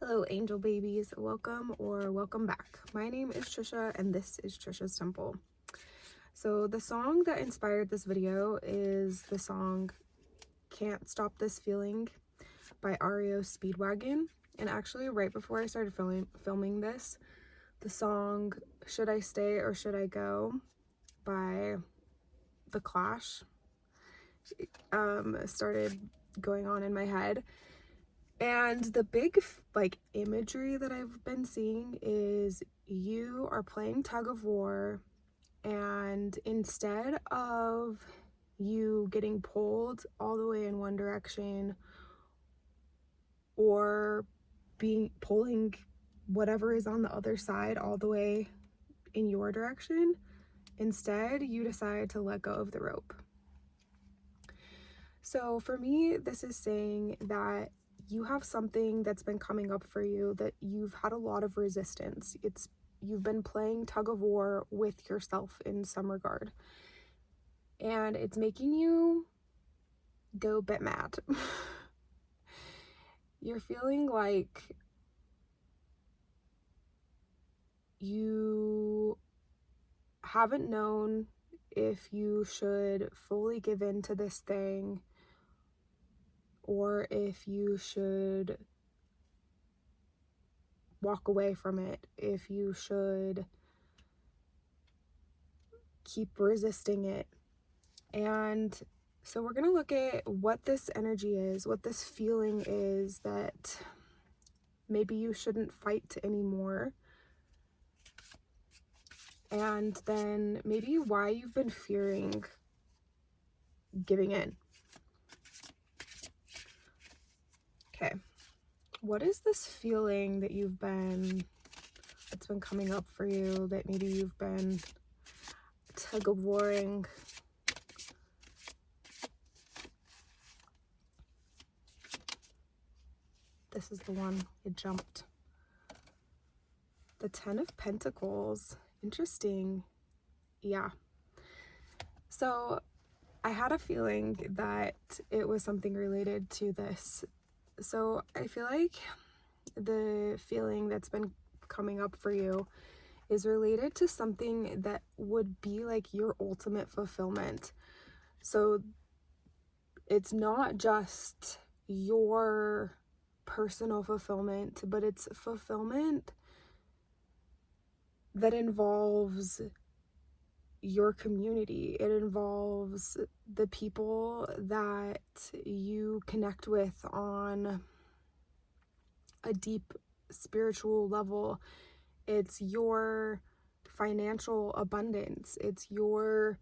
Hello, angel babies. Welcome back. My name is Trisha, and this is Trisha's Temple. So, the song that inspired this video is the song Can't Stop This Feeling by Speedwagon. And actually, right before I started filming this, the song Should I Stay or Should I Go by The Clash started going on in my head. And the big imagery that I've been seeing is you are playing tug of war, and instead of you getting pulled all the way in one direction or pulling whatever is on the other side all the way in your direction, instead you decide to let go of the rope. So for me, this is saying that you have something that's been coming up for you that you've had a lot of resistance. You've been playing tug of war with yourself in some regard, and it's making you go a bit mad. You're feeling like you haven't known if you should fully give in to this thing or if you should walk away from it, if you should keep resisting it. And so we're going to look at what this energy is, what this feeling is that maybe you shouldn't fight anymore. And then maybe why you've been fearing giving in. Okay. What is this feeling that's been coming up for you, that maybe you've been tug of warring? This is the one. It jumped. The 10 of Pentacles. Interesting. Yeah. So I had a feeling that it was something related to this. So I feel like the feeling that's been coming up for you is related to something that would be like your ultimate fulfillment. So it's not just your personal fulfillment, but it's fulfillment that involves your community. It involves the people that you connect with on a deep spiritual level. It's your financial abundance. It's your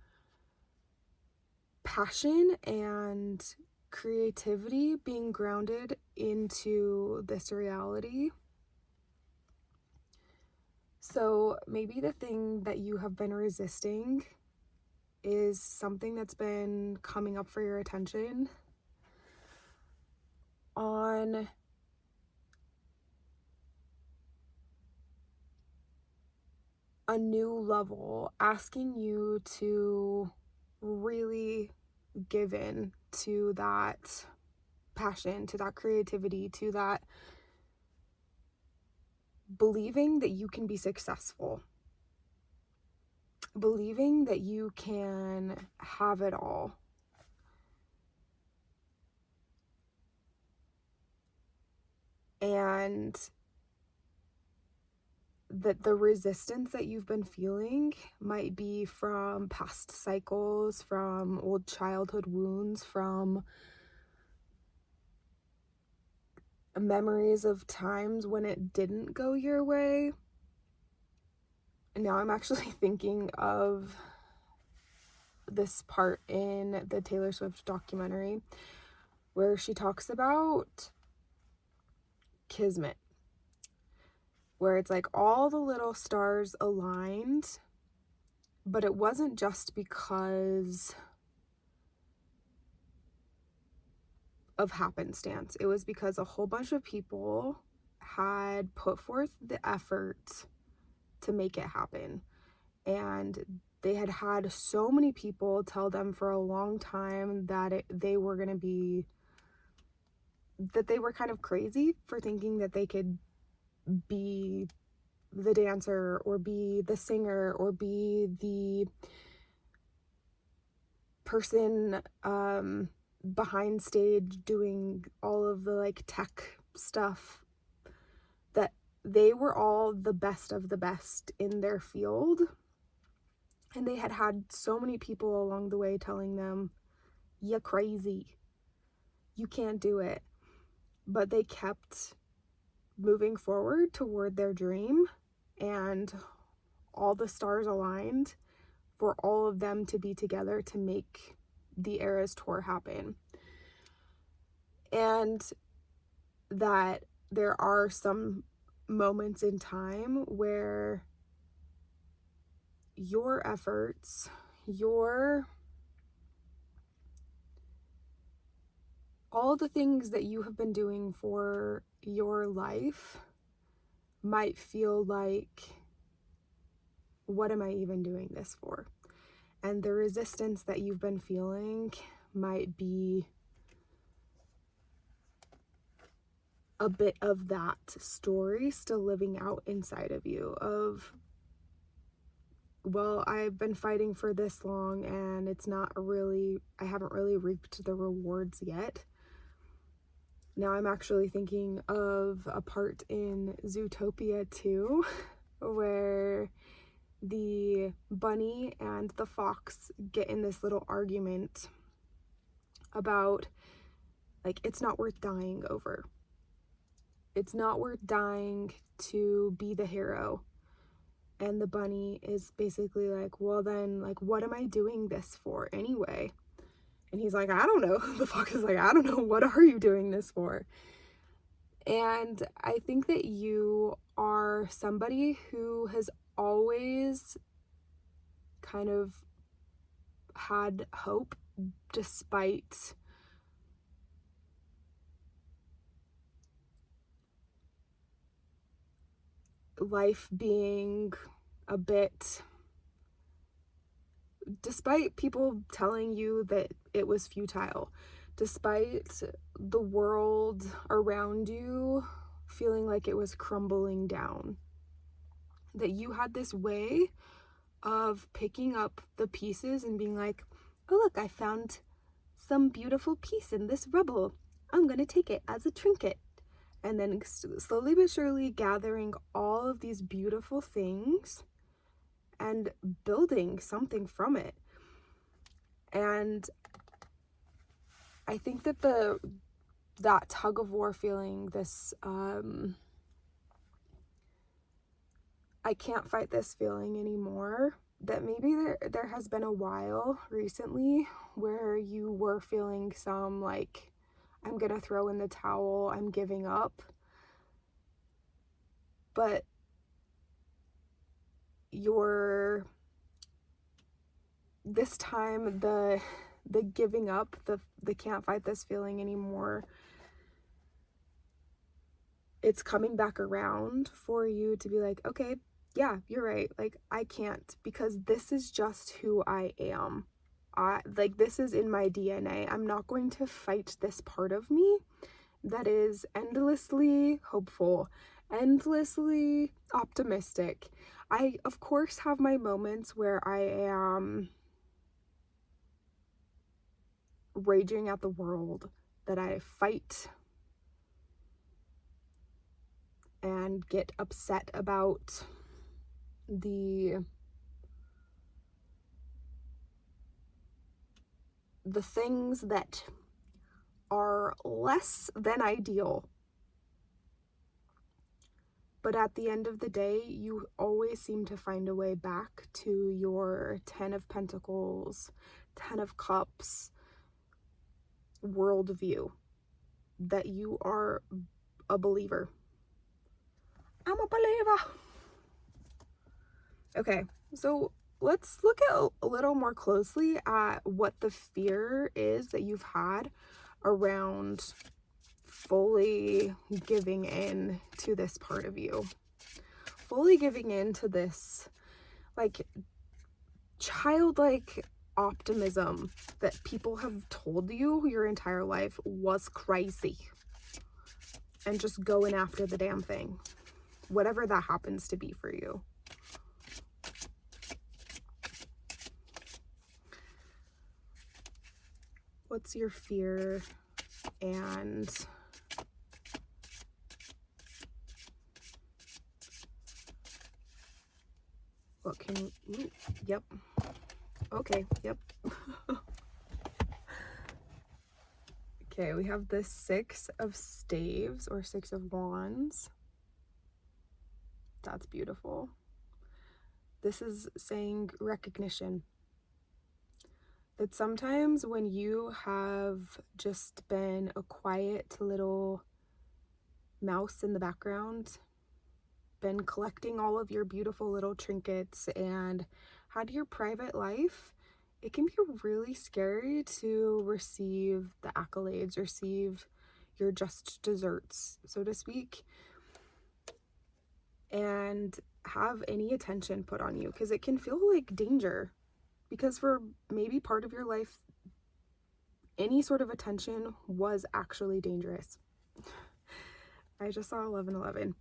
passion and creativity being grounded into this reality. So maybe the thing that you have been resisting is something that's been coming up for your attention on a new level, asking you to really give in to that passion, to that creativity, to that believing that you can be successful, believing that you can have it all. And that the resistance that you've been feeling might be from past cycles, from old childhood wounds, from memories of times when it didn't go your way. And now I'm actually thinking of this part in the Taylor Swift documentary where she talks about kismet, where it's like all the little stars aligned, but it wasn't just because of happenstance. It was because a whole bunch of people had put forth the effort to make it happen. And they had so many people tell them for a long time that they were kind of crazy for thinking that they could be the dancer or be the singer or be the person behind stage doing all of the like tech stuff, that they were all the best of the best in their field. And they had so many people along the way telling them, "You're crazy. You can't do it." But they kept moving forward toward their dream, and all the stars aligned for all of them to be together to make the Eras Tour happen. And that there are some moments in time where your efforts, all the things that you have been doing for your life might feel like, what am I even doing this for? And the resistance that you've been feeling might be a bit of that story still living out inside of you of, well, I've been fighting for this long and I haven't really reaped the rewards yet. Now I'm actually thinking of a part in Zootopia 2 where the bunny and the fox get in this little argument about, like, it's not worth dying over. It's not worth dying to be the hero. And the bunny is basically like, well then, like, what am I doing this for anyway? And he's like, I don't know. The fox is like, I don't know. What are you doing this for? And I think that you are somebody who has always kind of had hope despite life being a bit, despite people telling you that it was futile, despite the world around you feeling like it was crumbling down, that you had this way of picking up the pieces and being like, oh look, I found some beautiful piece in this rubble. I'm gonna take it as a trinket. And then slowly but surely gathering all of these beautiful things and building something from it. And I think that that tug of war feeling, this I can't fight this feeling anymore, that maybe there has been a while recently where you were feeling some like, I'm gonna throw in the towel, I'm giving up. But this time the giving up, the can't fight this feeling anymore, it's coming back around for you to be like, okay, yeah, you're right. Like, I can't, because this is just who I am. This is in my DNA. I'm not going to fight this part of me that is endlessly hopeful, endlessly optimistic. I, of course, have my moments where I am raging at the world, that I fight and get upset about the things that are less than ideal. But at the end of the day, you always seem to find a way back to your 10 of Pentacles, 10 of Cups worldview, that you are a believer. I'm a believer. Okay, so let's look at a little more closely at what the fear is that you've had around fully giving in to this part of you. Fully giving in to this, like, childlike optimism that people have told you your entire life was crazy. And just going after the damn thing. whatever that happens to be for you. What's your fear, and what can, ooh, yep. Okay, yep. Okay, we have the 6 of staves or 6 of wands. That's beautiful. This is saying recognition. That sometimes when you have just been a quiet little mouse in the background, been collecting all of your beautiful little trinkets and had your private life, it can be really scary to receive the accolades, receive your just desserts, so to speak, and have any attention put on you, because it can feel like danger. Because for maybe part of your life, any sort of attention was actually dangerous. I just saw 1111.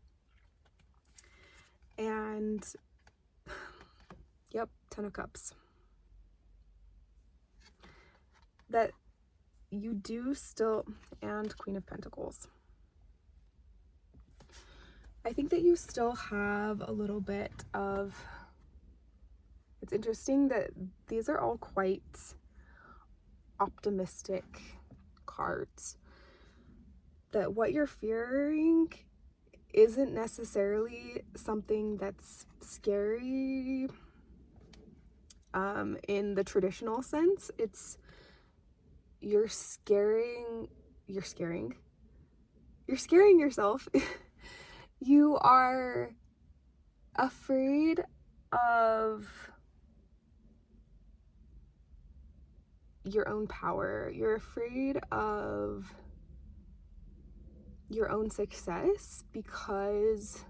And yep, 10 of Cups. That you do still, and Queen of Pentacles. I think that you still have a little bit of, it's interesting that these are all quite optimistic cards. That what you're fearing isn't necessarily something that's scary in the traditional sense. It's you're scaring yourself. You are afraid of your own power. You're afraid of your own success, because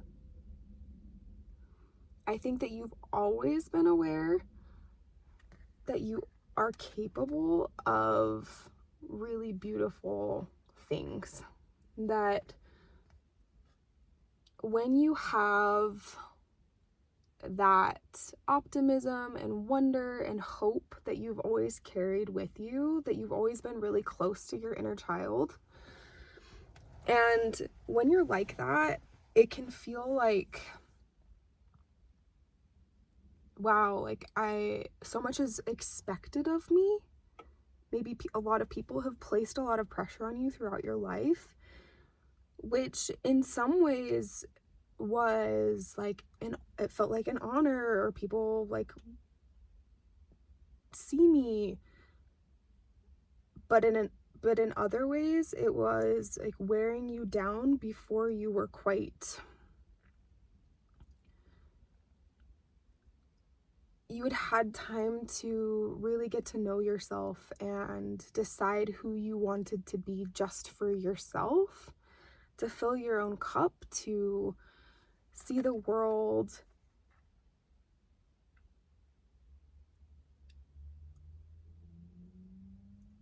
I think that you've always been aware that you are capable of really beautiful things. That when you have that optimism and wonder and hope that you've always carried with you, that you've always been really close to your inner child. And when you're like that, it can feel like, wow, like so much is expected of me. Maybe a lot of people have placed a lot of pressure on you throughout your life, which in some ways was like, it felt like an honor, or people like see me. But in other ways, it was like wearing you down before you were quite, you had time to really get to know yourself and decide who you wanted to be just for yourself, to fill your own cup, to see the world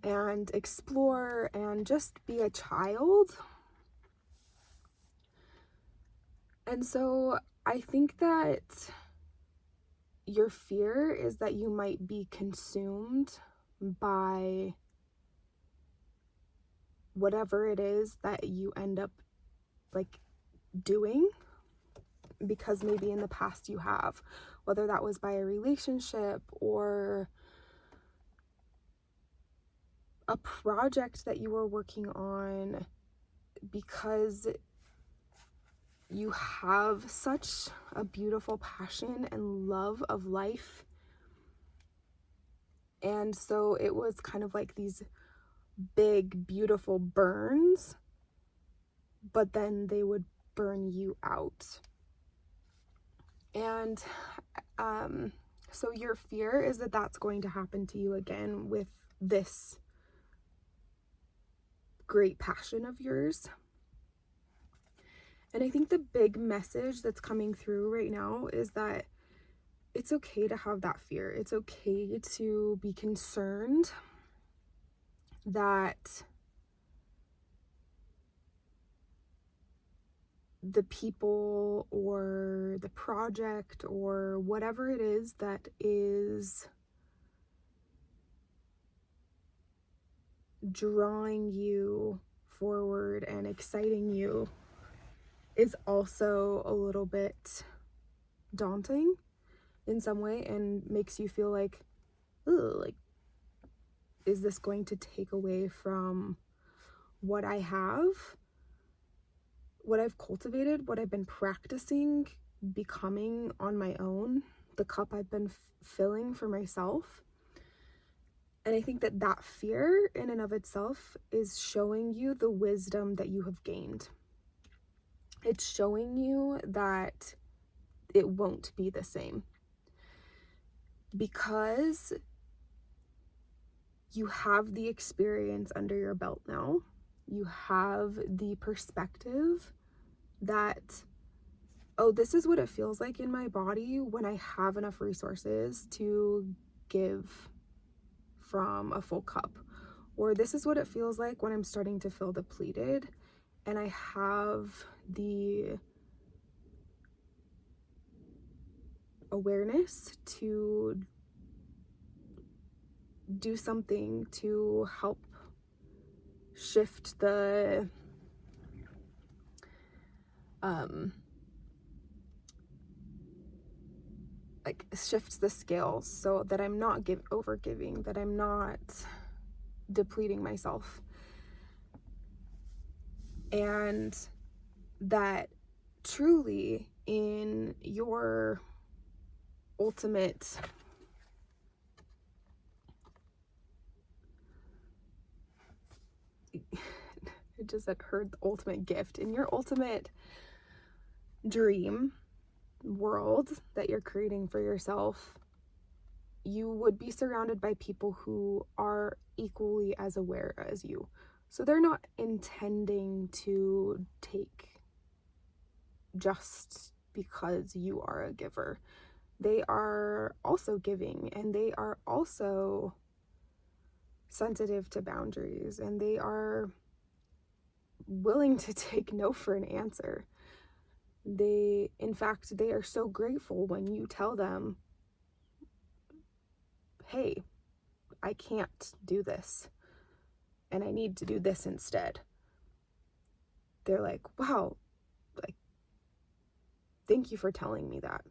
and explore and just be a child. And so I think that your fear is that you might be consumed by whatever it is that you end up like doing, because maybe in the past you have, whether that was by a relationship or a project that you were working on, because you have such a beautiful passion and love of life. And so it was kind of like these big, beautiful burns, but then they would burn you out. And so your fear is that that's going to happen to you again with this great passion of yours. And I think the big message that's coming through right now is that it's okay to have that fear. It's okay to be concerned that the people or the project or whatever it is that is drawing you forward and exciting you is also a little bit daunting in some way and makes you feel like, ooh, like, is this going to take away from what I have, what I've cultivated, what I've been practicing becoming on my own, the cup I've been filling for myself? And I think that that fear in and of itself is showing you the wisdom that you have gained. It's showing you that it won't be the same, because you have the experience under your belt now. You have the perspective that, oh, this is what it feels like in my body when I have enough resources to give from a full cup. Or this is what it feels like when I'm starting to feel depleted and I have the awareness to do something to help shift the shift the scales so that I'm not over giving, that I'm not depleting myself, and that truly in your ultimate it just said heard the ultimate gift, in your ultimate dream world that you're creating for yourself, you would be surrounded by people who are equally as aware as you. So they're not intending to take just because you are a giver. They are also giving, and they are also sensitive to boundaries, and they are willing to take no for an answer. In fact, they are so grateful when you tell them, hey, I can't do this and I need to do this instead. They're like, wow, like, thank you for telling me that.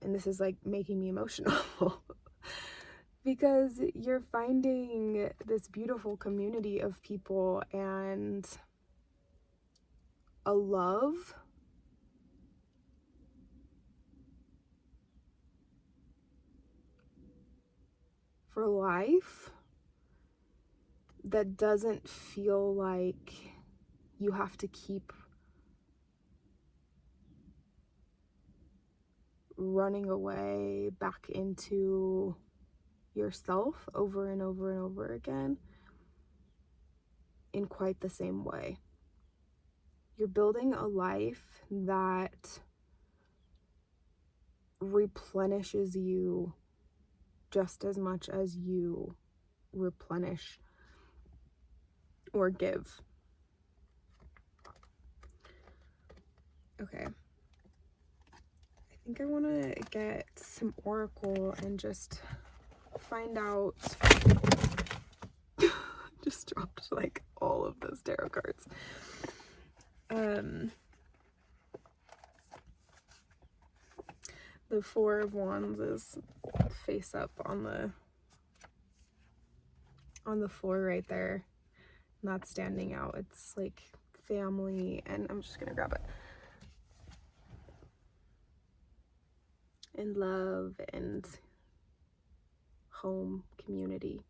And this is like making me emotional because you're finding this beautiful community of people and a love for life that doesn't feel like you have to keep running away back into yourself over and over and over again in quite the same way. You're building a life that replenishes you just as much as you replenish or give. Okay. I think I want to get some oracle and just find out. Just dropped like all of those tarot cards. The Four of Wands is face up on the floor right there. Not standing out. It's like family, and I'm just gonna grab it. And love and home, community.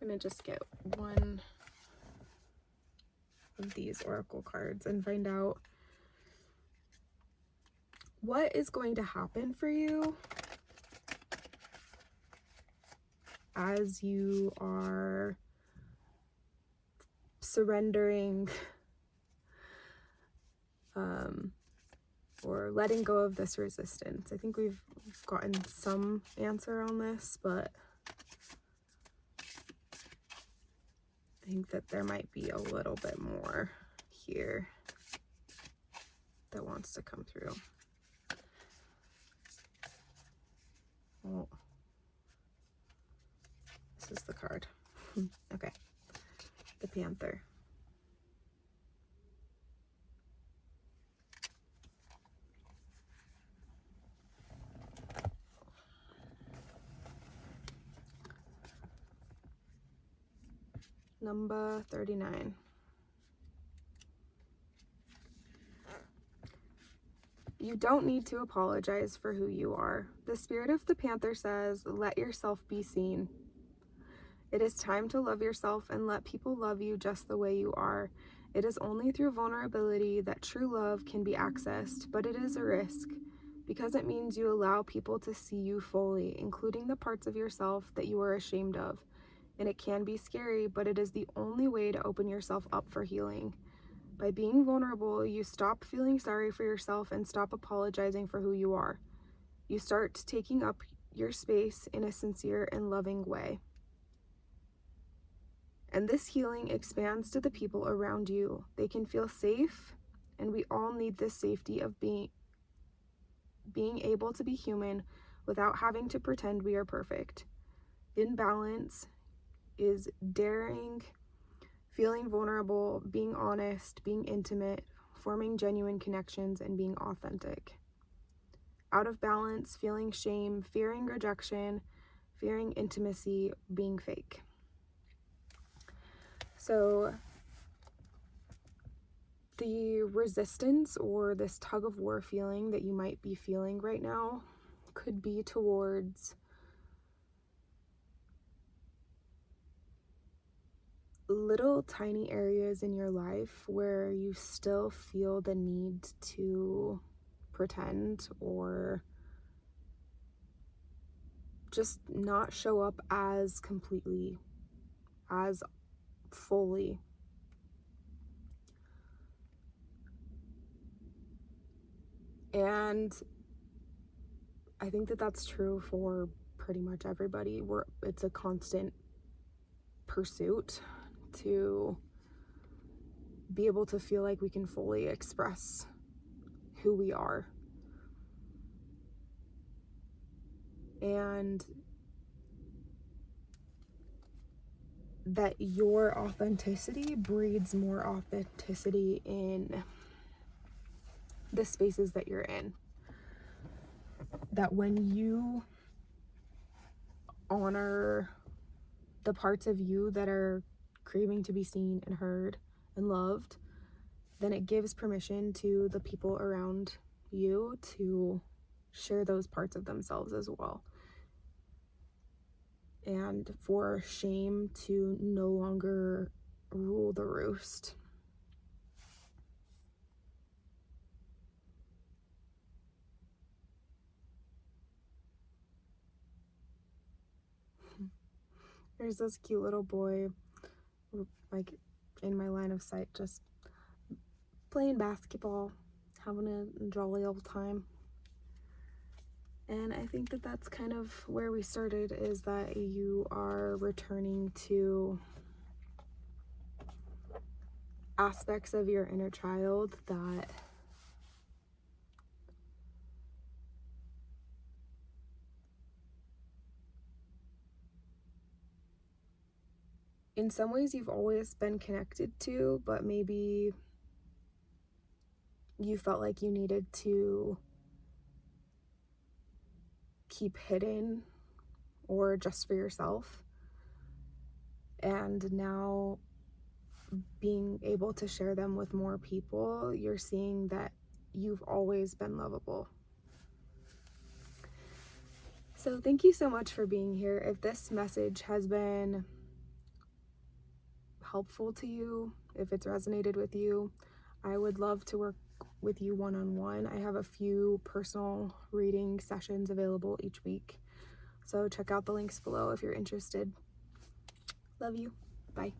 I'm gonna just get one of these oracle cards and find out what is going to happen for you as you are surrendering or letting go of this resistance. I think we've gotten some answer on this, but I think that there might be a little bit more here that wants to come through. Well, this is the card. Okay. The Panther. Number 39. You don't need to apologize for who you are. The spirit of the Panther says, let yourself be seen. It is time to love yourself and let people love you just the way you are. It is only through vulnerability that true love can be accessed, but it is a risk because it means you allow people to see you fully, including the parts of yourself that you are ashamed of. And it can be scary, but it is the only way to open yourself up for healing. By being vulnerable, you stop feeling sorry for yourself and stop apologizing for who you are. You start taking up your space in a sincere and loving way. And this healing expands to the people around you. They can feel safe, and we all need this safety of being able to be human without having to pretend we are perfect. In balance is daring, feeling vulnerable, being honest, being intimate, forming genuine connections, and being authentic. Out of balance, feeling shame, fearing rejection, fearing intimacy, being fake. So the resistance or this tug of war feeling that you might be feeling right now could be towards little tiny areas in your life where you still feel the need to pretend or just not show up as completely, as fully. And I think that that's true for pretty much everybody. It's a constant pursuit to be able to feel like we can fully express who we are. And that your authenticity breeds more authenticity in the spaces that you're in. That when you honor the parts of you that are craving to be seen and heard and loved, then it gives permission to the people around you to share those parts of themselves as well. And for shame to no longer rule the roost. There's this cute little boy, like in my line of sight, just playing basketball, having a jolly old time. And I think that that's kind of where we started, is that you are returning to aspects of your inner child that in some ways you've always been connected to, but maybe you felt like you needed to keep hidden or just for yourself. And now being able to share them with more people, you're seeing that you've always been lovable. So thank you so much for being here. If this message has been helpful to you, if it's resonated with you, I would love to work with you one-on-one. I have a few personal reading sessions available each week. So check out the links below if you're interested. Love you. Bye.